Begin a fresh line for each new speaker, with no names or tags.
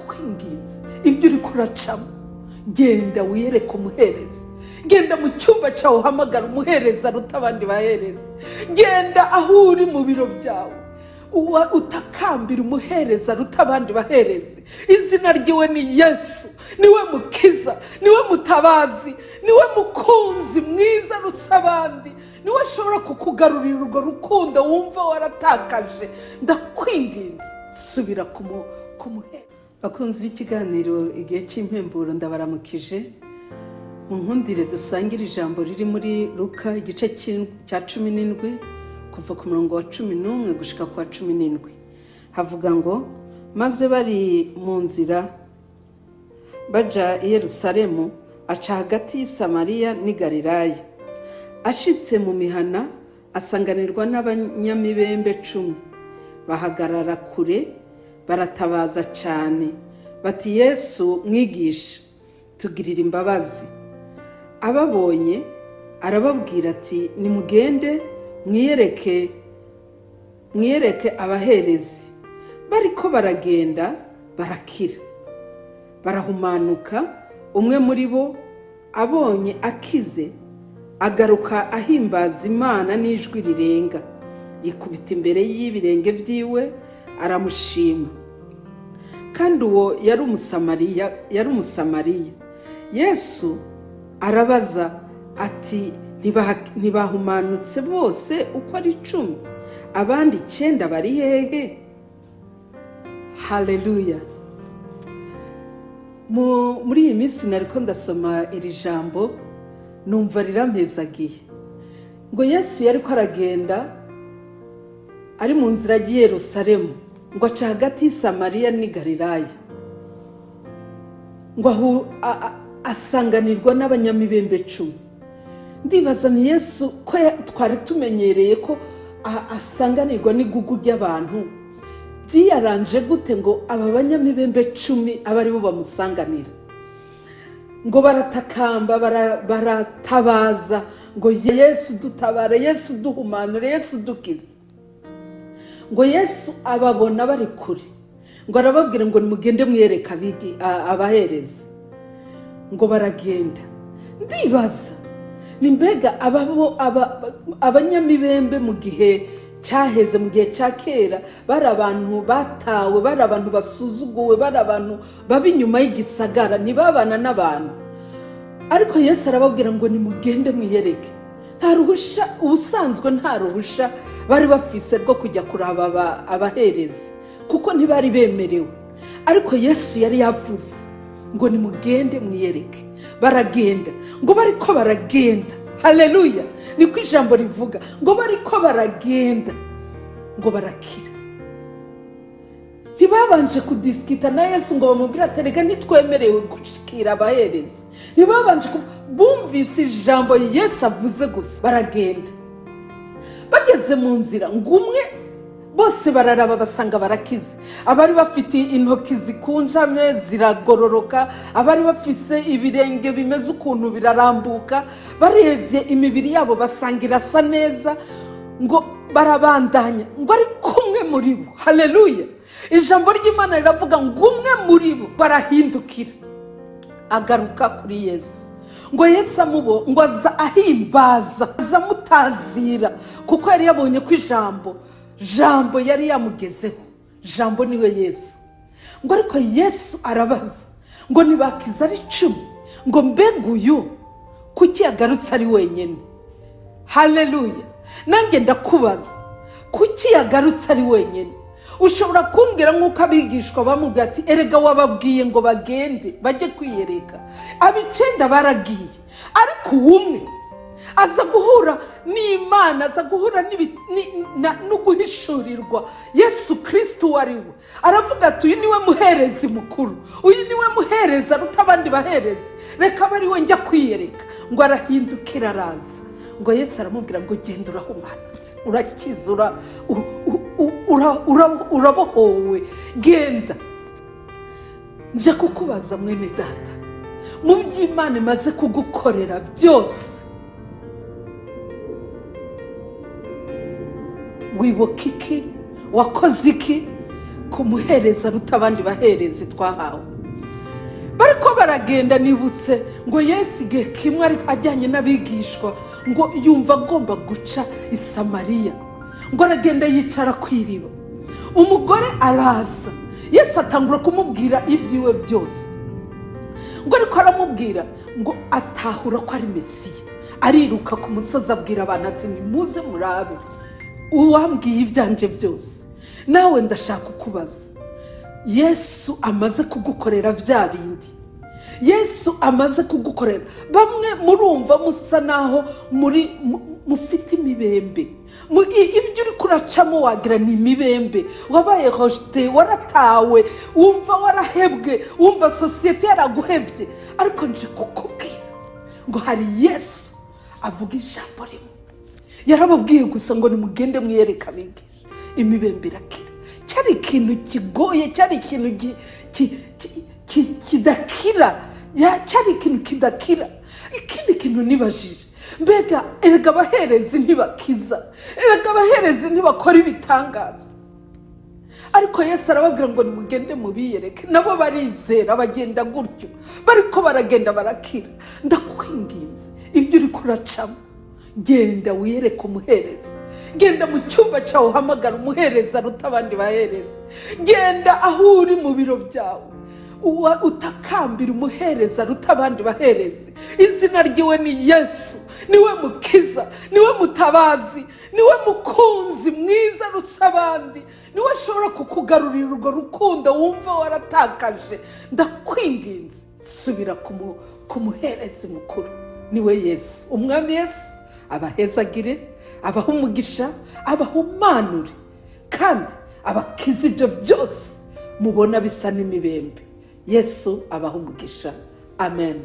ndakwinginze ibyo uri kuracamo genda wiyereke umuherezi, genda mu cyumba cyawe uhamagara umuhereza aruta abandi bahereza, genda aho uri mu biro byawe utakambira umuhereza aruta abandi baherezi. Izina ryiwe ni Yesu, niwe mukiza, niwe mutabazi, niwe mukunzi mwiza aruta abandi, niwe ashobora kukugarurira urwo rukundo wumva waratakaje. Ndakwinginze subira ku muhereza. Bakunzi b'ikiganiro igihe cy'impemburo ndabaramukije. Munkundire dusangire ijambo riri muri Luka igice cya 17 kuva ku murongo wa 11 gushika kwa 17. Havuga ngo maze bari mu nzira baja i Yerusalemu, aca hagati y'i Samariya n'i Galilaya. Ashitse mu mihana asanganirwa n'abanyamibembe 10. Bahagarara kure baratabaza cyane bati, Yesu mwigisha, tugirira imbabazi. Ababonye arababwira ati, nimugende mwiyereke abaherezi. Bariko baragenda barakira, barahumanuka. Umwe muri bo abonye akize agaruka ahimbaza Imana n'ijwi rirenga, yikubita imbere y'ibirenge vyiwe aramushima. Kandi uwo yari umusamariya. Yesu arabaza ati, ntibahumanutse bose uko ari 10? Abandi 9 bari hehe? Haleluya. Muri iyi minsi nariko ndasoma iri jambo numva rirampezagiye ngo Yesu yariko aragenda ari mu nzira ya Yerusalemu, ngo aca hagati y'i Samariya n'i Galilaya, ngo asanganirwa n'abanyamibembe 10. Ndibaza ni Yesu ko twari tumenyereye ko asanganirwa n'igugu ry'abantu, byiyaranje gute ngo aba banyamibembe 10 abari bo bamusanganira? Ngo baratakamba baratabaza ngo Yesu dutabare, Yesu duhumanure, Yesu dukize. Ngo Yesu ababona bari kure, ngo arababwira ngo nimugende mwiyereka abaherezi. Ngo baragenda. Ndibaza ni mbega abanyamibembe mu gihe cyaheze, mu gihe cya kera, bari abantu batawe, bari abantu basuzuguwe, bari abantu babi inyuma y'igisagara, ntibabana n'abantu. Ariko Yesu arababwira ngo nimugende mwiyereke. Nta ruhusha, ubusanzwe nta ruhusha bari bafise rwo kujya kuraba abaherezi, kuko ntibari bemerewe. Ariko Yesu yari yavuze ngo nimugende mwiyereke. Baragenda. Ngo bariko baragenda, haleluya, niko ijambo rivuga, ngo bariko baragenda ngo barakira. Ntibabanje kudiskita na Yesu ngo bamubwira ati, rega ntitwemerewe gushikira abaherezi. Ntibabanje bumvise ijambo Yesu avuze gusa, baragenda. Bageze mu nzira, ngo umwe bose bararaba basanga barakize. Abari bafite intoki zikunjamye ziragororoka, abari bafise ibirenge bimeze ukuntu birarambuka, barebye imibiri yabo basanga irasa neza. Ngo barabandanya, ngo ari kumwe muri bo, haleluya. Ijambo ry'Imana riravuga ngo umwe muri bo barahindukira agaruka kuri Yesu. Ngo Yesu amubo, ngo aza ahimbaza, azamutazira, kuko yari yabonye ko jambo yari yamugezeho. Jambo niwe Yesu. Ngo ariko Yesu arabaza ngo nibakiza ari 10, ngo mbega uyu kuki yagarutse ari wenyine? Haleluya. Nange ndakubaza, kuki yagarutse ari wenyine? Ushobora kumbwira nk'uko abigishwa bamubwira ati, erega wababwiye ngo bagende bajye kwiyereka. Abicenda baragiye, ariko umwe aza guhura n'Imana, aza guhura no guhishurirwa Yesu Kristo wari we. Aravuga ati, uyu niwe muherezi mukuru, uyu niwe muhereza aruta abandi baherezi, reka bari we njya kwiyereka. Ngo arahindukira araza. Ngo Yesu aramubwira ngo genda urahumanutse, urakiza, urabohowe, genda. Nje kukubaza mwene data, mu by'Imana imaze kugukorera byose, wibuka iki? Wakoze iki ku muhereza aruta abandi baherezi twahawe. Bariko baragenda nibutse ngo Yesu igihe kimwe ajyanye n'abigishwa ngo yumva agomba guca i Samariya, ngo aragenda yicara ku iriba. Umugore araza, Yesu atangura kumubwira ibyiwe byose, ngo ariko aramubwira ngo atahura ko ari Mesiya. Ariruka ku musozi abwira abantu ati nimuze murabe uwambwiye ibyanje byose. Nawe ndashaka kukubaza, Yesu amaze kugukorera bya bindi, Yesu amaze kugukorera, bamwe murumva musa naho mufite imibembe, ibyo uri kuracamo wagira ni imibembe, wabaye hojite, waratawe, wumva warahebwe, wumva sosiyete yaraguhebye. Ariko nje kukubwira ngo hari Yesu avuga ijambo rimwe, yarababwiye gusa ngo nimugende mwiyereka abigisha, imibembe irakira. Cyari ikintu kigoye, cyari ikintu kidakira, cyari ikintu kidakira. Ikindi kintu nibajije, mbega erega abaherezi ntibakiza, erega abaherezi ntibakora ibitangaza. Ariko Yesu arababwira ngo nimugende mubiyereke. Nabo barizera bagenda gutyo, bariko baragenda barakira. Ndakwinginze, ibyo uri kuracamo, genda wiyereke umuhereza. Genda mu cyumba cyawe uhamagara umuhereza aruta abandi bahereza. Genda aho uri mu biro byawe utakambira umuhereza aruta abandi baherezi. Izina ryiwe ni Yesu, niwe mukiza, niwe mutabazi, niwe mukunzi mwiza arusha abandi, niwe ashobora kukugarurira urwo rukundo wumva waratakaje. Ndakwinginze, subira ku muherezi mukuru, niwe Yesu. Umwami Yesu abahezagire, abaha umugisha, abahumanure, kandi abakiza ibyo byose mubona bisa n'imibembe. Yesu abaha umugisha. Amen.